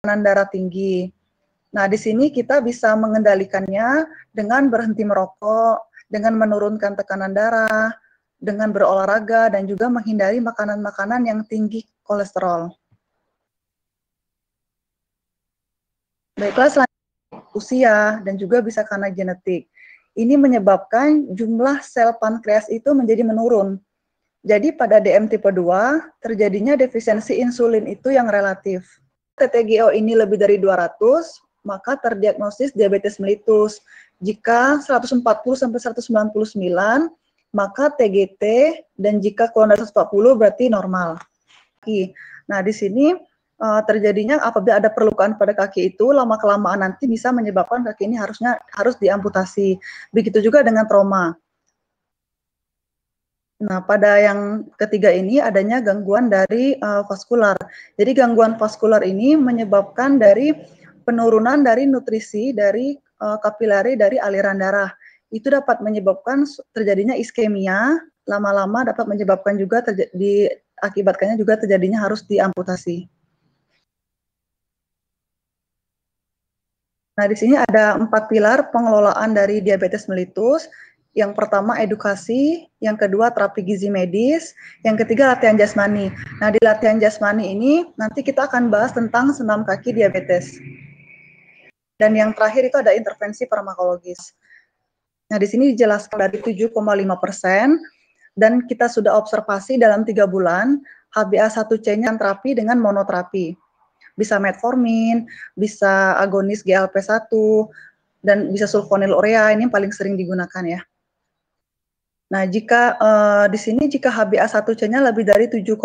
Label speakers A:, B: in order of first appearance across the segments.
A: tekanan darah tinggi. Nah, di sini kita bisa mengendalikannya dengan berhenti merokok, dengan menurunkan tekanan darah, dengan berolahraga, dan juga menghindari makanan-makanan yang tinggi kolesterol. Baiklah, selanjutnya usia dan juga bisa karena genetik. Ini menyebabkan jumlah sel pankreas itu menjadi menurun. Jadi pada DM tipe 2, terjadinya defisiensi insulin itu yang relatif. TTGO ini lebih dari 200, maka terdiagnosis diabetes mellitus. Jika 140-199, maka TGT, dan jika kurang dari 140 berarti normal. Nah, di sini terjadinya apabila ada perlukaan pada kaki itu, lama-kelamaan nanti bisa menyebabkan kaki ini harus diamputasi. Begitu juga dengan trauma. Nah, pada yang ketiga ini adanya gangguan dari vaskular. Jadi gangguan vaskular ini menyebabkan dari penurunan dari nutrisi dari kapilari dari aliran darah. Itu dapat menyebabkan terjadinya iskemia, lama-lama dapat menyebabkan juga diakibatkannya juga terjadinya harus diamputasi. Nah, di sini ada 4 pilar pengelolaan dari diabetes mellitus. Yang pertama edukasi, yang kedua terapi gizi medis, yang ketiga latihan jasmani. Nah, di latihan jasmani ini nanti kita akan bahas tentang senam kaki diabetes. Dan yang terakhir itu ada intervensi farmakologis. Nah, di sini dijelaskan dari 7,5% dan kita sudah observasi dalam 3 bulan HbA1c-nya terapi dengan monoterapi. Bisa metformin, bisa agonis GLP-1, dan bisa sulfonylurea, ini yang paling sering digunakan ya. Nah, jika di sini jika HbA1c-nya lebih dari 7,5%,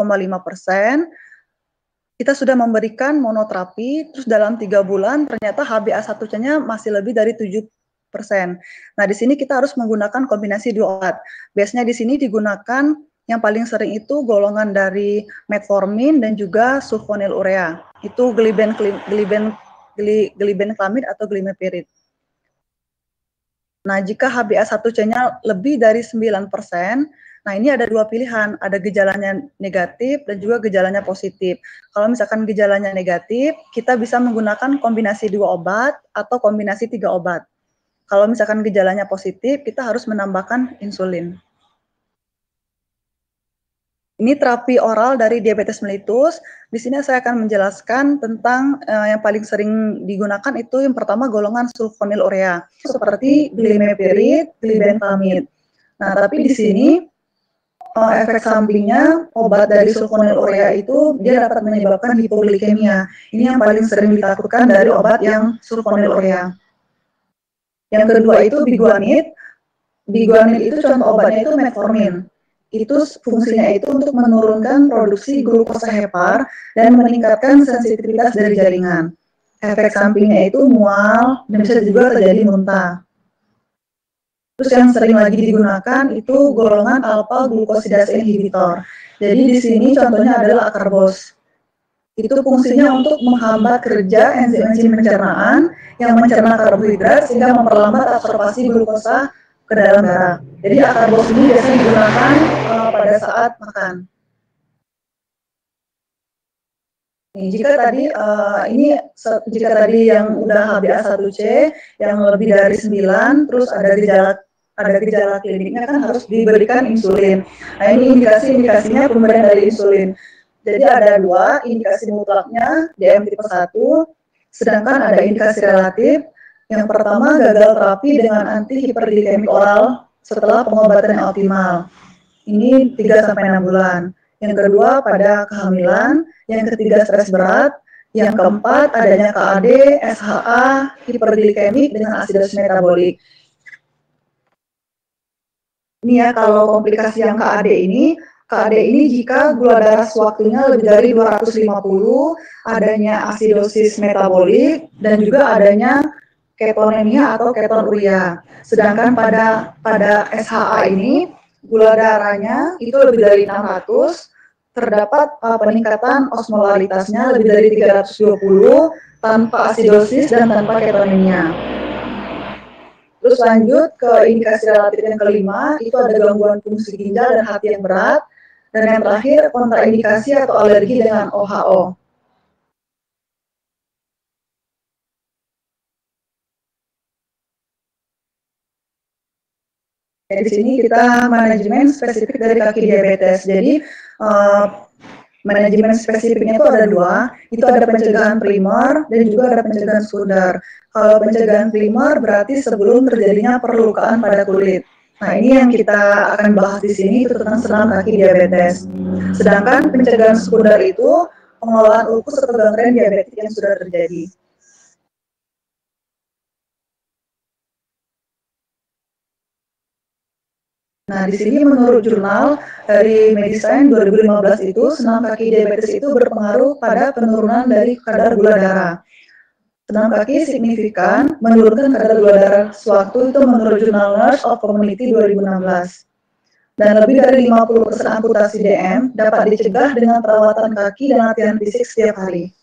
A: kita sudah memberikan monoterapi, terus dalam 3 bulan ternyata HbA1c-nya masih lebih dari 7%. Nah, di sini kita harus menggunakan kombinasi 2 obat. Biasanya di sini digunakan yang paling sering itu golongan dari metformin dan juga sulfonylurea. Itu glibenclamid atau glimepiride. Nah, jika HbA1c-nya lebih dari 9%, nah ini ada 2 pilihan, ada gejalanya negatif dan juga gejalanya positif. Kalau misalkan gejalanya negatif, kita bisa menggunakan kombinasi 2 obat atau kombinasi 3 obat. Kalau misalkan gejalanya positif, kita harus menambahkan insulin. Ini terapi oral dari diabetes mellitus. Di sini saya akan menjelaskan tentang yang paling sering digunakan itu yang pertama golongan sulfonylurea, seperti glimepiride, glibenclamid. Nah, tapi di sini efek sampingnya obat dari sulfonylurea itu dia dapat menyebabkan hipoglikemia. Ini yang paling sering ditakutkan dari obat yang sulfonylurea. Yang kedua itu biguanid. Biguanid itu contoh obatnya itu metformin. Itu fungsinya itu untuk menurunkan produksi glukosa hepar dan meningkatkan sensitivitas dari jaringan. Efek sampingnya itu mual dan bisa juga terjadi muntah. Terus yang sering lagi digunakan itu golongan alpha glucosidase inhibitor. Jadi di sini contohnya adalah akarbos. Itu fungsinya untuk menghambat kerja enzim-enzim pencernaan yang mencerna karbohidrat sehingga memperlambat absorpsi glukosa ke dalam darah. Jadi akarbos ini biasanya digunakan pada saat makan. Jika tadi yang udah HbA1c yang lebih dari 9, terus ada gejala kliniknya kan harus diberikan insulin. Nah, ini indikasinya pemberian dari insulin. Jadi ada 2, indikasi mutlaknya DM tipe 1, sedangkan ada indikasi relatif. Yang pertama gagal terapi dengan anti hiperglikemik oral setelah pengobatan yang optimal. Ini 3-6 bulan. Yang kedua pada kehamilan, yang ketiga stres berat, yang keempat adanya KAD, SHA, hiperglikemik dengan asidosis metabolik. Ini ya kalau komplikasi yang KAD ini jika gula darah sewaktunya lebih dari 250, adanya asidosis metabolik, dan juga adanya ketonemia atau ketonuria. Sedangkan pada SHA ini gula darahnya itu lebih dari 600, terdapat peningkatan osmolaritasnya lebih dari 320 tanpa asidosis dan tanpa ketonemia. Terus lanjut ke indikasi relatif yang kelima, itu ada gangguan fungsi ginjal dan hati yang berat. Dan yang terakhir kontraindikasi atau alergi dengan OHO. di sini kita manajemen spesifik dari kaki diabetes. Jadi manajemen spesifiknya itu ada dua, itu ada pencegahan primer dan juga ada pencegahan sekunder. Kalau pencegahan primer berarti sebelum terjadinya perlukaan pada kulit. Nah, ini yang kita akan bahas di sini itu tentang senam kaki diabetes. Sedangkan pencegahan sekunder itu pengelolaan ulkus atau gangren diabetes yang sudah terjadi. Nah, di sini menurut jurnal dari Medicine 2015 itu, senam kaki diabetes itu berpengaruh pada penurunan dari kadar gula darah. Senam kaki signifikan menurunkan kadar gula darah sewaktu itu menurut jurnal Nurse of Community 2016. Dan lebih dari 50% amputasi DM dapat dicegah dengan perawatan kaki dan latihan fisik setiap hari.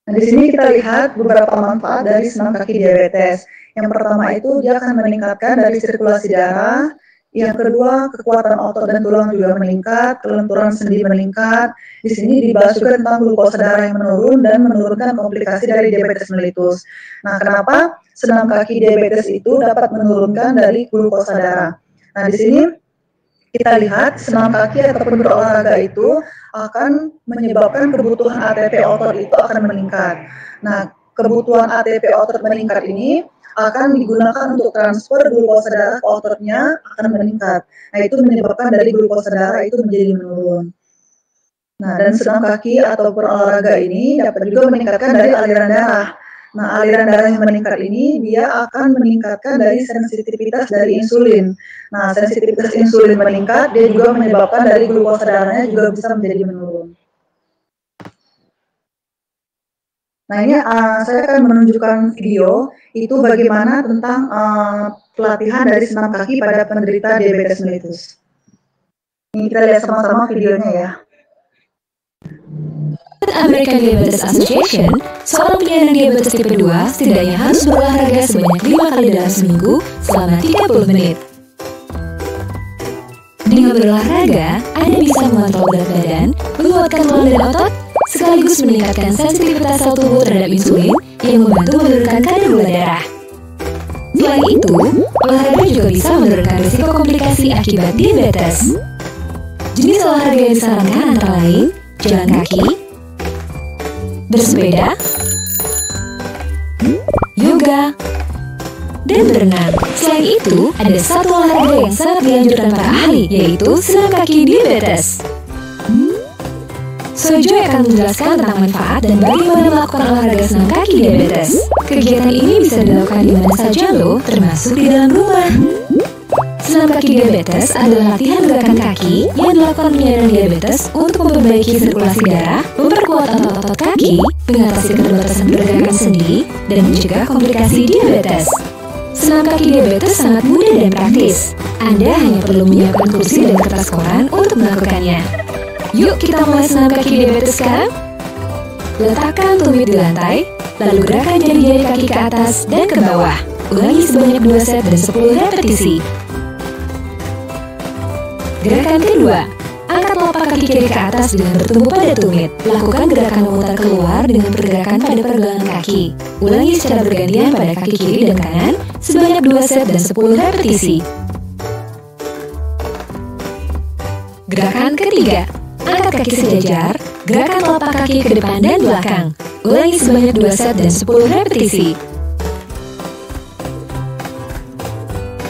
A: Nah, di sini kita lihat beberapa manfaat dari senam kaki diabetes. Yang pertama itu dia akan meningkatkan dari sirkulasi darah. Yang kedua, kekuatan otot dan tulang juga meningkat, kelenturan sendi meningkat. Di sini dibahas juga tentang glukosa darah yang menurun dan menurunkan komplikasi dari diabetes mellitus. Nah, kenapa senam kaki diabetes itu dapat menurunkan dari glukosa darah? Nah, di sini kita lihat senam kaki ataupun berolahraga itu akan menyebabkan kebutuhan ATP otot itu akan meningkat. Nah, kebutuhan ATP otot meningkat ini akan digunakan untuk transfer glukosa darah ke ototnya akan meningkat. Nah, itu menyebabkan dari glukosa darah itu menjadi menurun. Nah, dan senam kaki atau berolahraga ini dapat juga meningkatkan dari aliran darah. Nah, aliran darah yang meningkat ini dia akan meningkatkan dari sensitivitas dari insulin. Nah, sensitivitas insulin meningkat, dia juga menyebabkan dari glukosa darahnya juga bisa menjadi menurun. Nah, ini saya akan menunjukkan video itu bagaimana tentang pelatihan dari senam kaki pada penderita diabetes mellitus. Ini kita lihat sama-sama videonya ya.
B: American Diabetes Association, seorang penyandang diabetes tipe 2 setidaknya harus berolahraga sebanyak 5 kali dalam seminggu selama 30 menit. Dengan berolahraga, Anda bisa mengontrol berat badan, menguatkan tulang dan otot, sekaligus meningkatkan sensitivitas sel tubuh terhadap insulin yang membantu menurunkan kadar gula darah. Selain itu, olahraga juga bisa menurunkan risiko komplikasi akibat diabetes. Jenis olahraga yang disarankan antara lain jalan kaki, bersepeda, yoga, dan berenang. Selain itu, ada satu olahraga yang sangat dianjurkan para ahli, yaitu senam kaki diabetes. Sojoy akan menjelaskan tentang manfaat dan bagaimana melakukan olahraga senam kaki diabetes. Kegiatan ini bisa dilakukan di mana saja loh, termasuk di dalam rumah. Senam kaki diabetes adalah latihan gerakan kaki yang dilakukan penyandang diabetes untuk memperbaiki sirkulasi darah, memperkuat otot-otot kaki, mengatasi keterbatasan pergerakan sendi, dan mencegah komplikasi diabetes. Senam kaki diabetes sangat mudah dan praktis. Anda hanya perlu menyiapkan kursi dan kertas koran untuk melakukannya. Yuk kita mulai senam kaki diabetes sekarang. Letakkan tumit di lantai, lalu gerakan jari-jari kaki ke atas dan ke bawah. Ulangi sebanyak 2 set dan 10 repetisi. Gerakan kedua, angkat telapak kaki kiri ke atas dengan bertumpu pada tumit. Lakukan gerakan memutar keluar dengan pergerakan pada pergelangan kaki. Ulangi secara bergantian pada kaki kiri dan kanan sebanyak 2 set dan 10 repetisi. Gerakan ketiga, angkat kaki sejajar, gerakan telapak kaki ke depan dan belakang. Ulangi sebanyak 2 set dan 10 repetisi.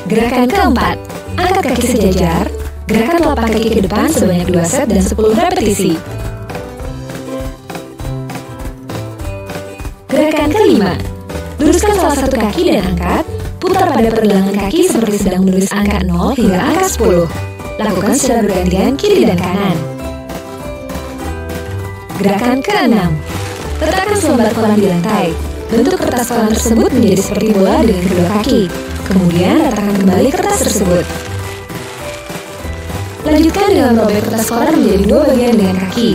B: Gerakan keempat, angkat kaki sejajar, gerakan telapak kaki ke depan sebanyak 2 set dan 10 repetisi. Gerakan kelima, luruskan salah satu kaki dan angkat, putar pada pergelangan kaki seperti sedang menulis angka 0 hingga angka 10. Lakukan secara bergantian kiri dan kanan. Gerakan keenam, letakkan selembar koran di lantai. Bentuk kertas koran tersebut menjadi seperti bola dengan kedua kaki. Kemudian letakkan kembali kertas tersebut. Lanjutkan dengan merobek kertas koran menjadi 2 bagian dengan kaki.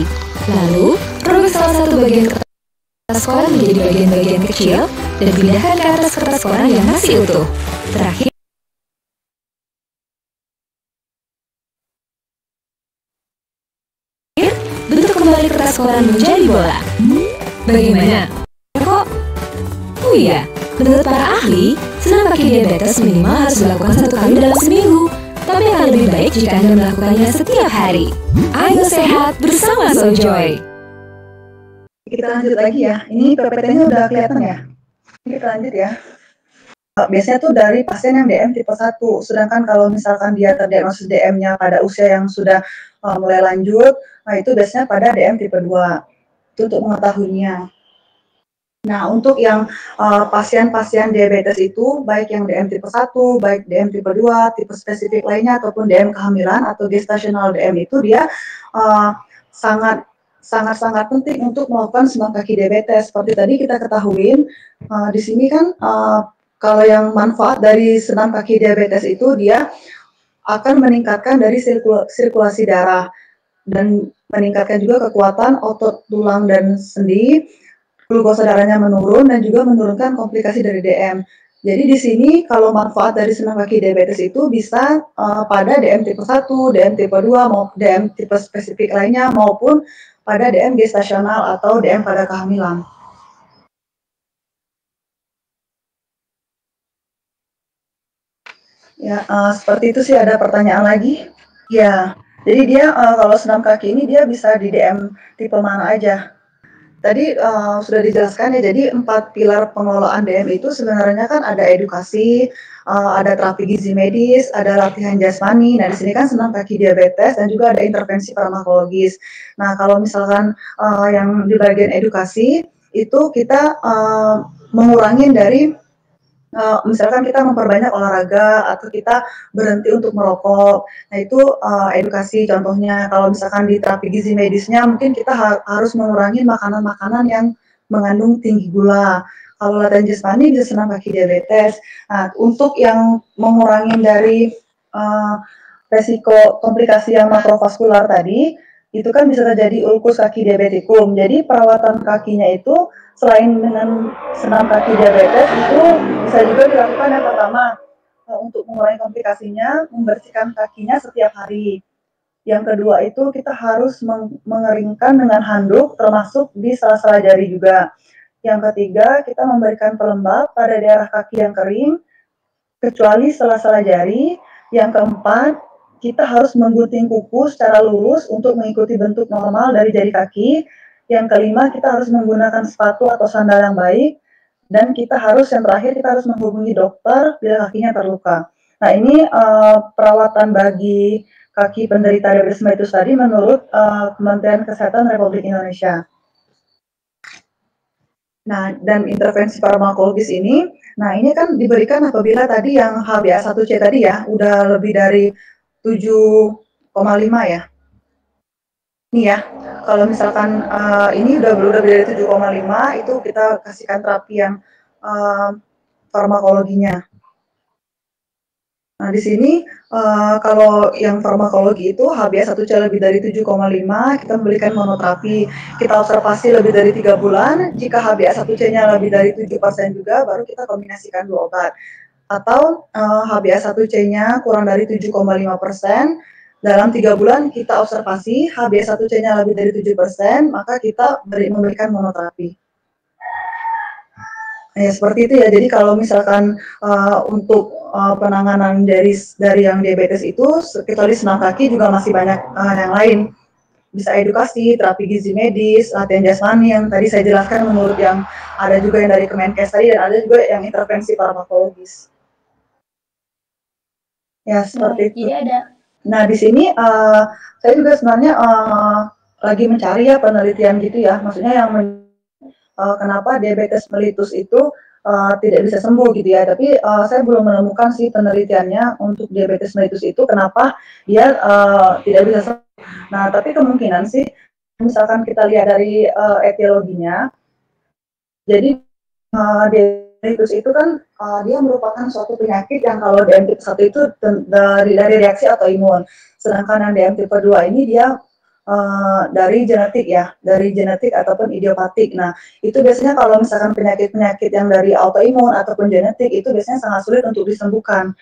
B: Lalu, robek salah satu bagian kertas koran menjadi bagian-bagian kecil dan pindahkan ke atas kertas koran yang masih utuh. Terakhir, bentuk kembali kertas koran menjadi bola. Bagaimana? Kok? Oh iya, Menurut para ahli, senam kaki diabetes minimal harus dilakukan 1 kali dalam seminggu. Tapi akan lebih baik jika Anda melakukannya setiap hari. Ayo sehat bersama SoJoy.
A: Kita lanjut lagi ya. Ini PPT-nya udah kelihatan ya? Kita lanjut ya. Biasanya tuh dari pasien yang DM tipe 1, sedangkan kalau misalkan dia terdiagnosis DM-nya pada usia yang sudah mulai lanjut, nah itu biasanya pada DM tipe 2. Itu untuk mengetahuinya. Nah, untuk yang pasien-pasien diabetes itu, baik yang DM tipe 1, baik DM tipe 2, tipe spesifik lainnya, ataupun DM kehamilan atau gestational DM itu dia sangat penting untuk melakukan senam kaki diabetes. Seperti tadi kita ketahuin, di sini kan kalau yang manfaat dari senam kaki diabetes itu dia akan meningkatkan dari sirkulasi darah dan meningkatkan juga kekuatan otot tulang dan sendi, glukosa darahnya menurun dan juga menurunkan komplikasi dari DM. Jadi di sini kalau manfaat dari senam kaki diabetes itu bisa pada DM tipe 1, DM tipe 2, maupun DM tipe spesifik lainnya maupun pada DM gestasional atau DM pada kehamilan. Ya, seperti itu sih. Ada pertanyaan lagi? Ya, jadi dia kalau senam kaki ini dia bisa di DM tipe mana aja. Tadi sudah dijelaskan ya, jadi 4 pilar pengelolaan DM itu sebenarnya kan ada edukasi, ada terapi gizi medis, ada latihan jasmani. Nah, di sini kan senam kaki diabetes dan juga ada intervensi farmakologis. Nah, kalau misalkan yang di bagian edukasi itu kita mengurangi dari misalkan kita memperbanyak olahraga atau kita berhenti untuk merokok. Nah, itu edukasi. Contohnya kalau misalkan di terapi gizi medisnya mungkin kita harus mengurangi makanan-makanan yang mengandung tinggi gula. Kalau latihan jasmani bisa senam kaki diabetes. Nah, untuk yang mengurangi dari resiko komplikasi yang makrovaskular tadi, itu kan bisa terjadi ulkus kaki diabetikum. Jadi perawatan kakinya itu selain dengan senam kaki diabetes itu bisa juga dilakukan yang pertama untuk mengurangi komplikasinya, membersihkan kakinya setiap hari. Yang kedua itu kita harus mengeringkan dengan handuk termasuk di sela-sela jari juga. Yang ketiga kita memberikan pelembab pada daerah kaki yang kering kecuali sela-sela jari. Yang keempat kita harus menggunting kuku secara lurus untuk mengikuti bentuk normal dari jari kaki. Yang kelima, kita harus menggunakan sepatu atau sandal yang baik. Dan yang terakhir, kita harus menghubungi dokter bila kakinya terluka. Nah, ini perawatan bagi kaki penderita diabetes mellitus tadi menurut Kementerian Kesehatan Republik Indonesia. Nah, dan intervensi farmakologis ini, nah ini kan diberikan apabila tadi yang HbA1c tadi ya, udah lebih dari 7,5 ya. Ini ya, kalau misalkan ini udah lebih dari 7,5, itu kita kasihkan terapi yang farmakologinya. Nah, di sini kalau yang farmakologi itu HbA1c lebih dari 7,5, kita memberikan monoterapi. Kita observasi lebih dari 3 bulan, jika HbA1c-nya lebih dari 7% juga, baru kita kombinasikan 2 obat. Atau HbA1c-nya kurang dari 7,5%, dalam 3 bulan kita observasi HbA1c-nya lebih dari 7%, maka kita memberikan monoterapi. Ya, seperti itu ya. Jadi kalau misalkan untuk penanganan dari yang diabetes itu, kecuali senam kaki juga masih banyak yang lain. Bisa edukasi, terapi gizi medis, latihan jasmani yang tadi saya jelaskan menurut yang ada juga yang dari Kemenkes tadi, dan ada juga yang intervensi farmakologis. Ya, seperti itu.
C: Jadi ada.
A: Nah, di sini saya juga sebenarnya lagi mencari ya penelitian gitu ya. Maksudnya yang kenapa diabetes mellitus itu tidak bisa sembuh gitu ya. Tapi saya belum menemukan sih penelitiannya untuk diabetes mellitus itu kenapa dia tidak bisa sembuh. Nah, tapi kemungkinan sih misalkan kita lihat dari etiologinya. Jadi diabetes itu kan dia merupakan suatu penyakit yang kalau DM tipe 1 itu dari reaksi autoimun. Sedangkan yang DM tipe 2 ini dia dari genetik ya, dari genetik ataupun idiopatik. Nah, itu biasanya kalau misalkan penyakit-penyakit yang dari autoimun ataupun genetik itu biasanya sangat sulit untuk disembuhkan.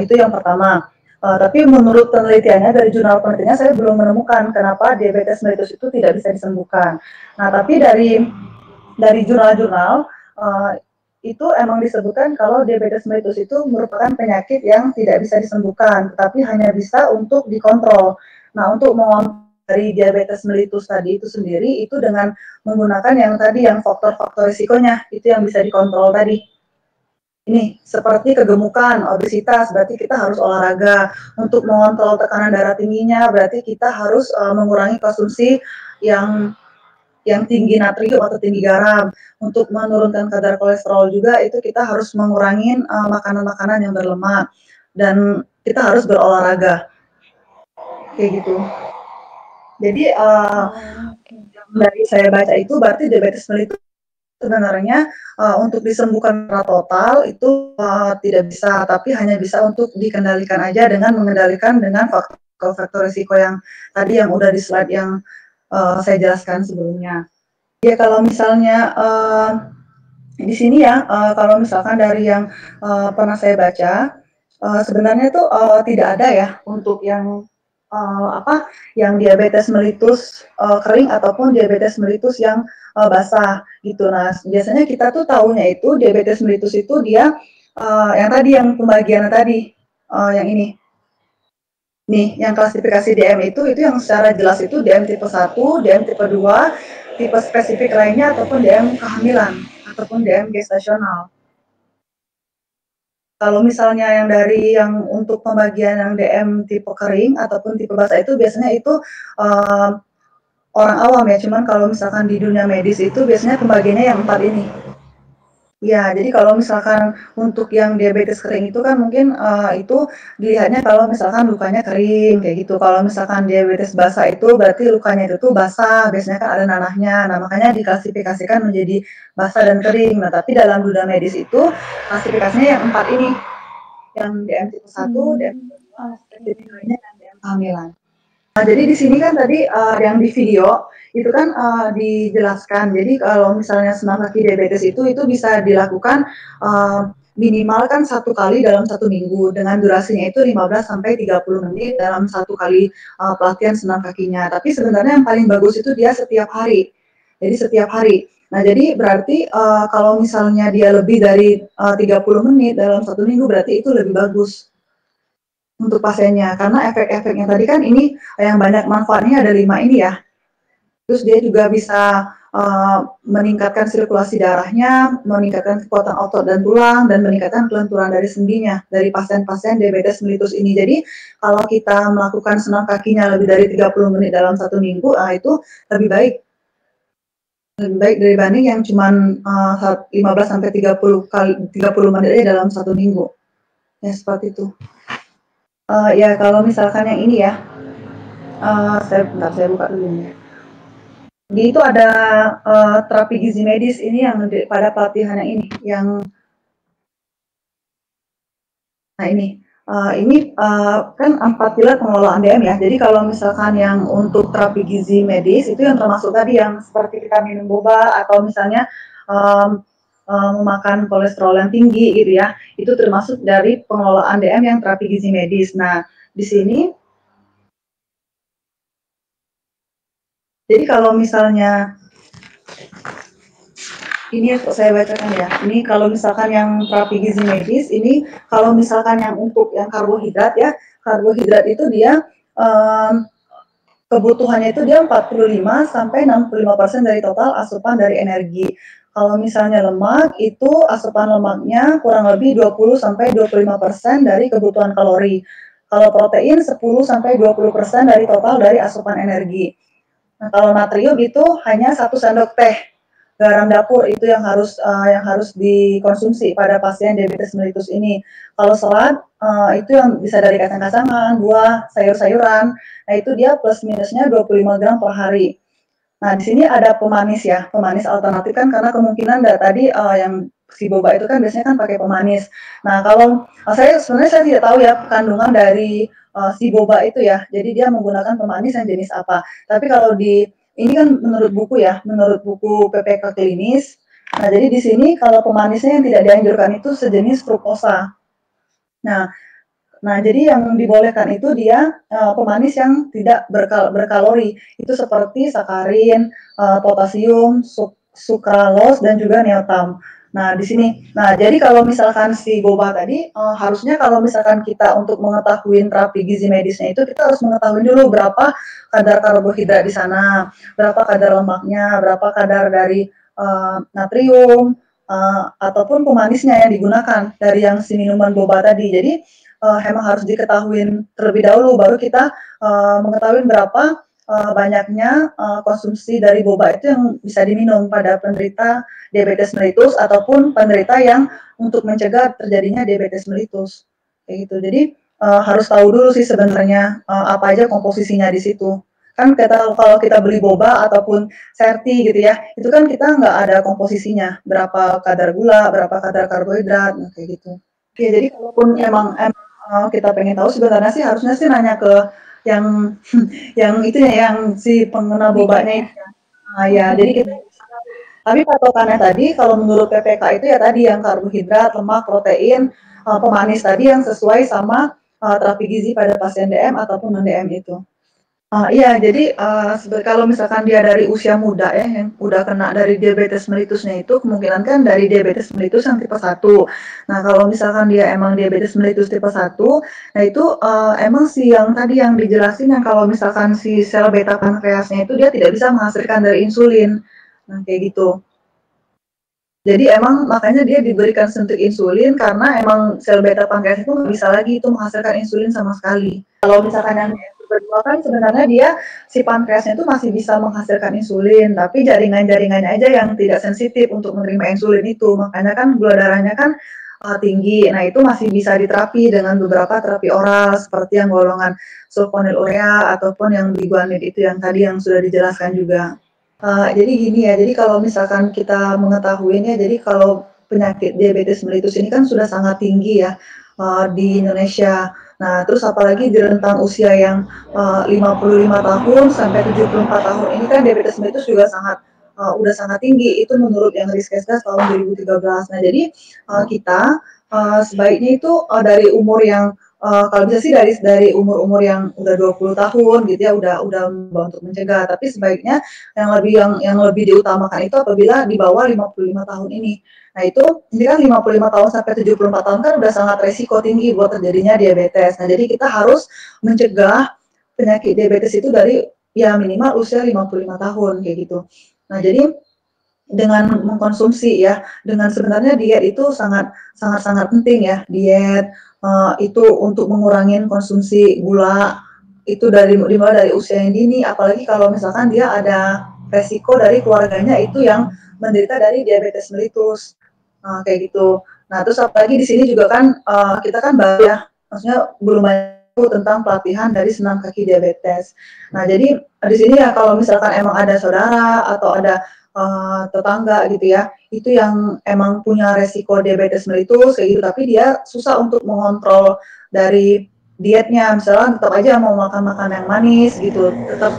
A: Itu yang pertama. Tapi menurut penelitiannya dari jurnal penelitiannya saya belum menemukan kenapa diabetes mellitus itu tidak bisa disembuhkan. Nah, tapi dari jurnal-jurnal itu emang disebutkan kalau diabetes mellitus itu merupakan penyakit yang tidak bisa disembuhkan, tetapi hanya bisa untuk dikontrol. Nah, untuk mengontrol dari diabetes mellitus tadi itu sendiri, itu dengan menggunakan yang tadi, yang faktor-faktor risikonya, itu yang bisa dikontrol tadi. Ini, seperti kegemukan, obesitas, berarti kita harus olahraga. Untuk mengontrol tekanan darah tingginya, berarti kita harus mengurangi konsumsi yang tinggi natrium atau tinggi garam. Untuk menurunkan kadar kolesterol juga itu kita harus mengurangi makanan-makanan yang berlemak dan kita harus berolahraga. Kayak gitu. Jadi dari saya baca itu berarti diabetes mellitus sebenarnya untuk disembuhkan secara total itu tidak bisa, tapi hanya bisa untuk dikendalikan aja dengan mengendalikan dengan faktor risiko yang tadi yang udah di slide yang saya jelaskan sebelumnya. Ya kalau misalnya di sini ya, kalau misalkan dari yang pernah saya baca, sebenarnya itu tidak ada ya untuk yang yang diabetes mellitus kering ataupun diabetes mellitus yang basah gitu. Nah, biasanya kita tuh tahunya itu diabetes mellitus itu dia yang tadi yang pembagian tadi yang ini. Nih, yang klasifikasi DM itu yang secara jelas itu DM tipe 1, DM tipe 2, tipe spesifik lainnya ataupun DM kehamilan ataupun DM gestasional. Kalau misalnya yang dari yang untuk pembagian yang DM tipe kering ataupun tipe basah itu biasanya itu orang awam ya, cuman kalau misalkan di dunia medis itu biasanya pembagiannya yang 4 ini. Ya, jadi kalau misalkan untuk yang diabetes kering itu kan mungkin itu dilihatnya kalau misalkan lukanya kering kayak gitu. Kalau misalkan diabetes basah itu berarti lukanya itu tuh basah, biasanya kan ada nanahnya. Nah, makanya diklasifikasikan menjadi basah dan kering. Nah, tapi dalam dunia medis itu klasifikasinya yang 4 ini. Yang DM tipe 1, DM tipe 2, spesifik lainnya dan DM kehamilan. Nah, jadi di sini kan tadi yang di video itu kan dijelaskan. Jadi kalau misalnya senam kaki diabetes itu bisa dilakukan minimal kan 1 kali dalam 1 minggu dengan durasinya itu 15 sampai 30 menit dalam 1 kali pelatihan senam kakinya. Tapi sebenarnya yang paling bagus itu dia setiap hari. Jadi setiap hari. Nah, jadi berarti kalau misalnya dia lebih dari 30 menit dalam 1 minggu berarti itu lebih bagus untuk pasiennya, karena efek-efeknya tadi kan ini yang banyak manfaatnya ada 5 ini ya. Terus dia juga bisa meningkatkan sirkulasi darahnya, meningkatkan kekuatan otot dan tulang, dan meningkatkan kelenturan dari sendinya dari pasien-pasien diabetes mellitus ini. Jadi kalau kita melakukan senam kakinya lebih dari 30 menit dalam 1 minggu, itu lebih baik. Lebih baik dibanding yang cuma 15 sampai 30 menit aja dalam 1 minggu. Ya seperti itu. Ya kalau misalkan yang ini ya, saya buka dulu ya. Di itu ada terapi gizi medis ini yang pada pelatihan yang ini, yang nah ini kan 4 pilar pengelolaan DM ya. Jadi kalau misalkan yang untuk terapi gizi medis itu yang termasuk tadi yang seperti kita minum boba atau misalnya memakan kolesterol yang tinggi gitu ya, itu termasuk dari pengelolaan DM yang terapi gizi medis. Nah, di sini jadi kalau misalnya ini saya bacakan ya. Ini kalau misalkan yang terapi gizi medis, ini kalau misalkan yang untuk yang karbohidrat ya, karbohidrat itu dia kebutuhannya itu dia 45 sampai 65% dari total asupan dari energi. Kalau misalnya lemak itu asupan lemaknya kurang lebih 20 sampai 25% dari kebutuhan kalori. Kalau protein 10 sampai 20% dari total dari asupan energi. Nah, kalau natrium itu hanya 1 sendok teh garam dapur itu yang harus dikonsumsi pada pasien diabetes mellitus ini. Kalau serat itu yang bisa dari kacang-kacangan, buah, sayur-sayuran. Nah, itu dia plus minusnya 25 gram per hari. Nah, di sini ada pemanis ya, pemanis alternatif kan karena kemungkinan tadi yang si boba itu kan biasanya kan pakai pemanis. Nah, kalau sebenarnya saya tidak tahu ya kandungan dari si boba itu ya. Jadi dia menggunakan pemanis yang jenis apa. Tapi kalau ini kan menurut buku ya, menurut buku PPK klinis. Nah, jadi di sini kalau pemanisnya yang tidak dianjurkan itu sejenis fruktosa. Nah, jadi yang dibolehkan itu dia pemanis yang tidak berkalori. Itu seperti sakarin, potasium, sukralos, dan juga neotam. Nah, di sini. Nah, jadi kalau misalkan si boba tadi, harusnya kalau misalkan kita untuk mengetahui terapi gizi medisnya itu kita harus mengetahui dulu berapa kadar karbohidrat di sana, berapa kadar lemaknya, berapa kadar dari, natrium, ataupun pemanisnya yang digunakan dari yang si minuman boba tadi. Jadi, emang harus diketahui terlebih dahulu baru kita, mengetahui berapa, banyaknya, konsumsi dari boba itu yang bisa diminum pada penderita diabetes mellitus ataupun penderita yang untuk mencegah terjadinya diabetes mellitus, kayak gitu. Jadi, harus tahu dulu sih sebenarnya, apa aja komposisinya di situ. Kan kalau kita beli boba ataupun Certi gitu ya, itu kan kita nggak ada komposisinya, berapa kadar gula, berapa kadar karbohidrat, nah kayak gitu. Oke, jadi kalaupun kita pengen tahu sebenarnya sih harusnya sih nanya ke yang yang itu ya, yang si pengguna bobanya itu ya. Ya, jadi kita tapi patokannya tadi kalau menurut PPK itu ya tadi yang karbohidrat, lemak, protein, pemanis tadi yang sesuai sama, terapi gizi pada pasien DM ataupun non-DM itu. Iya, jadi, kalau misalkan dia dari usia muda ya, yang udah kena dari diabetes mellitusnya itu, kemungkinan kan dari diabetes mellitus yang tipe 1. Nah, kalau misalkan dia emang diabetes mellitus tipe 1, nah itu, emang sih yang tadi yang dijelasin yang kalau misalkan si sel beta pankreasnya itu dia tidak bisa menghasilkan dari insulin. Nah, kayak gitu. Jadi emang makanya dia diberikan suntik insulin karena emang sel beta pankreas itu nggak bisa lagi itu menghasilkan insulin sama sekali. Kalau misalkan yang kedua kan sebenarnya dia si pankreasnya itu masih bisa menghasilkan insulin, tapi jaringan-jaringannya aja yang tidak sensitif untuk menerima insulin itu. Makanya kan gula darahnya kan tinggi. Nah, itu masih bisa diterapi dengan beberapa terapi oral seperti yang golongan sulfonylurea ataupun yang biguanid itu yang tadi yang sudah dijelaskan juga. Jadi gini ya, jadi kalau misalkan kita mengetahuinya, jadi kalau penyakit diabetes mellitus ini kan sudah sangat tinggi ya, di Indonesia. Nah, terus apalagi di rentang usia yang, 55 tahun sampai 74 tahun ini kan diabetes mellitus juga sangat, udah sangat tinggi, itu menurut yang Riskesdas tahun 2013. Nah, jadi, kita, sebaiknya itu, dari umur yang kalau bisa sih dari umur-umur yang udah 20 tahun gitu ya, udah untuk mencegah, tapi sebaiknya yang lebih diutamakan itu apabila di bawah 55 tahun ini. Nah, ini kan 55 tahun sampai 74 tahun kan udah sangat resiko tinggi buat terjadinya diabetes. Nah, jadi kita harus mencegah penyakit diabetes itu dari ya minimal usia 55 tahun kayak gitu. Nah, jadi dengan mengkonsumsi ya, dengan sebenarnya diet itu sangat penting ya, diet, itu untuk mengurangi konsumsi gula, itu dimulai dari usia yang dini, apalagi kalau misalkan dia ada resiko dari keluarganya itu yang menderita dari diabetes mellitus, kayak gitu. Nah, terus apalagi di sini juga kan, kita kan baru ya, maksudnya belum banyak tentang pelatihan dari senam kaki diabetes. Nah, jadi di sini ya kalau misalkan emang ada saudara atau ada tetangga gitu ya, itu yang emang punya resiko diabetes mellitus kayak gitu, tapi dia susah untuk mengontrol dari dietnya, misalnya tetap aja mau makan makan yang manis gitu, tetap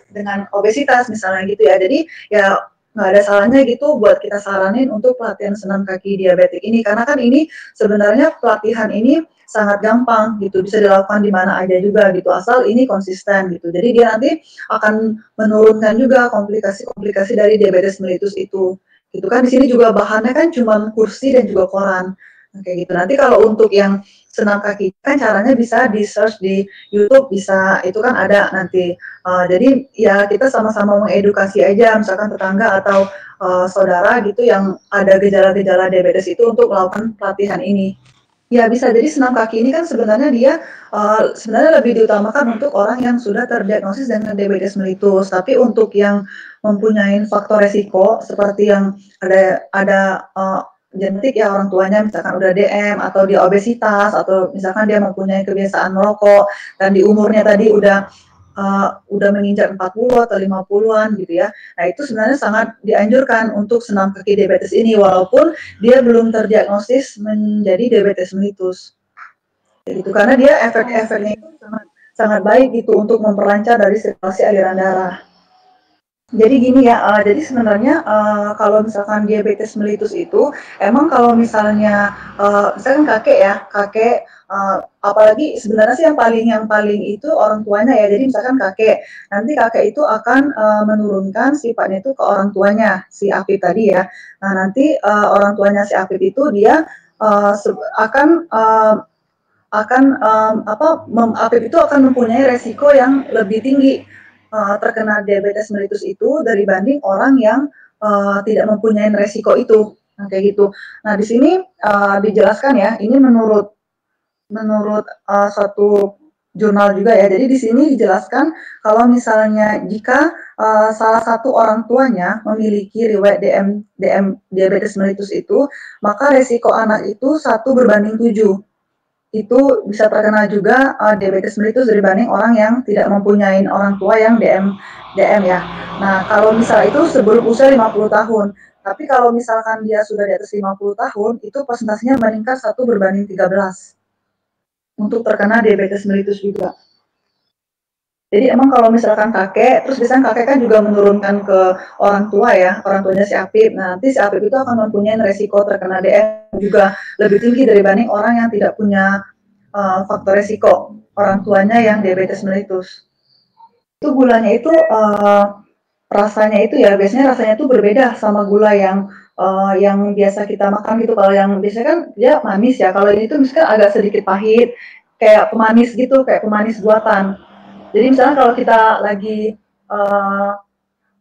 A: dengan obesitas misalnya gitu ya. Jadi ya nggak ada salahnya gitu buat kita saranin untuk pelatihan senam kaki diabetik ini, karena kan ini sebenarnya pelatihan ini sangat gampang gitu, bisa dilakukan di mana aja juga gitu, asal ini konsisten gitu. Jadi dia nanti akan menurunkan juga komplikasi-komplikasi dari diabetes mellitus itu. Gitu kan di sini juga bahannya kan cuma kursi dan juga koran. Nah, kayak gitu. Nanti kalau untuk yang senam kaki kan caranya bisa di search di YouTube, bisa itu kan ada nanti. Jadi ya kita sama-sama mengedukasi aja misalkan tetangga atau saudara gitu yang ada gejala-gejala diabetes itu untuk melakukan pelatihan ini. Ya bisa, jadi senam kaki ini kan sebenarnya dia, sebenarnya lebih diutamakan untuk orang yang sudah terdiagnosis dengan diabetes mellitus, tapi untuk yang mempunyai faktor resiko seperti yang ada, genetik ya orang tuanya misalkan udah DM atau dia obesitas atau misalkan dia mempunyai kebiasaan merokok dan di umurnya tadi udah menginjak 40 atau 50-an gitu ya. Nah, itu sebenarnya sangat dianjurkan untuk senam kaki diabetes ini walaupun dia belum terdiagnosis menjadi diabetes mellitus. Gitu, karena dia efek-efeknya itu sangat baik gitu untuk memperlancar dari sirkulasi aliran darah. Jadi gini ya, jadi sebenarnya, kalau misalkan diabetes mellitus itu, emang kalau misalnya, misalkan kakek ya, kakek, apalagi sebenarnya sih yang paling itu orang tuanya ya. Jadi misalkan kakek, nanti kakek itu akan, menurunkan sifatnya itu ke orang tuanya, si Afif tadi ya. Nah nanti, orang tuanya si Afif itu dia, eee, seb Afif itu akan mempunyai resiko yang lebih tinggi, terkena diabetes mellitus itu dibanding orang yang, tidak mempunyai resiko itu, nah kayak gitu. Nah di sini, dijelaskan ya, ini menurut suatu jurnal juga ya. Jadi di sini dijelaskan kalau misalnya jika, salah satu orang tuanya memiliki riwayat diabetes mellitus itu, maka resiko anak itu 1:7. Itu bisa terkena juga, diabetes mellitus dibanding orang yang tidak mempunyai orang tua yang DM ya. Nah, kalau misal itu sebelum usia 50 tahun, tapi kalau misalkan dia sudah di atas 50 tahun, itu persentasenya meningkat 1:13 untuk terkena diabetes mellitus juga. Jadi emang kalau misalkan kakek, terus biasanya kakek kan juga menurunkan ke orang tua ya, orang tuanya si Afif. Nah, nanti si Afif itu akan mempunyai resiko terkena DM juga lebih tinggi dibanding orang yang tidak punya faktor resiko orang tuanya yang diabetes mellitus. Itu gulanya itu rasanya itu ya biasanya rasanya itu berbeda sama gula yang biasa kita makan gitu. Kalau yang biasanya kan dia manis ya. Kalau ini tuh misalkan agak sedikit pahit, kayak pemanis gitu, kayak pemanis buatan. Jadi misalnya kalau kita lagi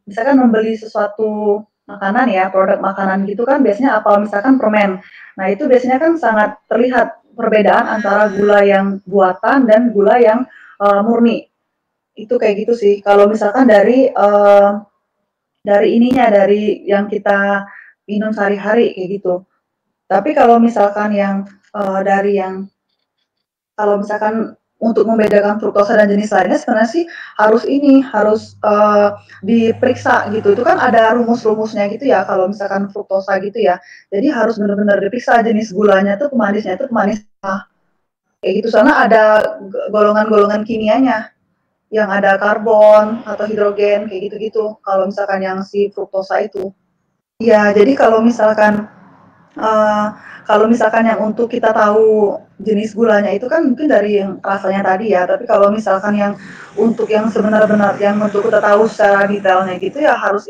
A: misalkan membeli sesuatu makanan ya, produk makanan gitu kan biasanya apa misalkan permen. Nah, itu biasanya kan sangat terlihat perbedaan antara gula yang buatan dan gula yang, murni. Itu kayak gitu sih. Kalau misalkan dari ininya, dari yang kita minum sehari-hari kayak gitu. Tapi kalau misalkan yang, dari yang kalau misalkan untuk membedakan fruktosa dan jenis lainnya sebenarnya sih harus diperiksa gitu. Itu kan ada rumus-rumusnya gitu ya kalau misalkan fruktosa gitu ya. Jadi harus benar-benar diperiksa jenis gulanya tuh pemanisnya itu pemanis apa, kayak gitu. Soalnya ada golongan-golongan kimianya yang ada karbon atau hidrogen kayak gitu-gitu kalau misalkan yang si fruktosa itu. Iya, jadi Eee, kalau misalkan yang untuk kita tahu jenis gulanya itu kan mungkin dari yang rasanya tadi ya, tapi kalau misalkan yang untuk yang sebenar-benar yang untuk kita tahu secara detailnya gitu ya harus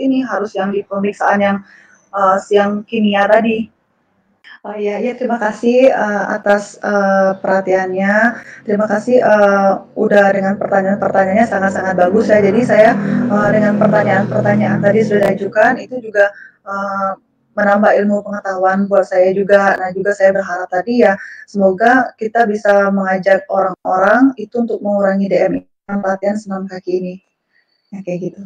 A: yang di pemeriksaan yang kimia tadi. Oh iya iya terima kasih, atas, perhatiannya. Terima kasih, udah dengan pertanyaan-pertanyaannya sangat-sangat bagus ya. Jadi saya, dengan pertanyaan-pertanyaan tadi sudah diajukan itu juga, eee, menambah ilmu pengetahuan buat saya juga. Nah juga saya berharap tadi ya, semoga kita bisa mengajak orang-orang itu untuk mengurangi DM, pelatihan senam kaki ini. Ya kayak gitu.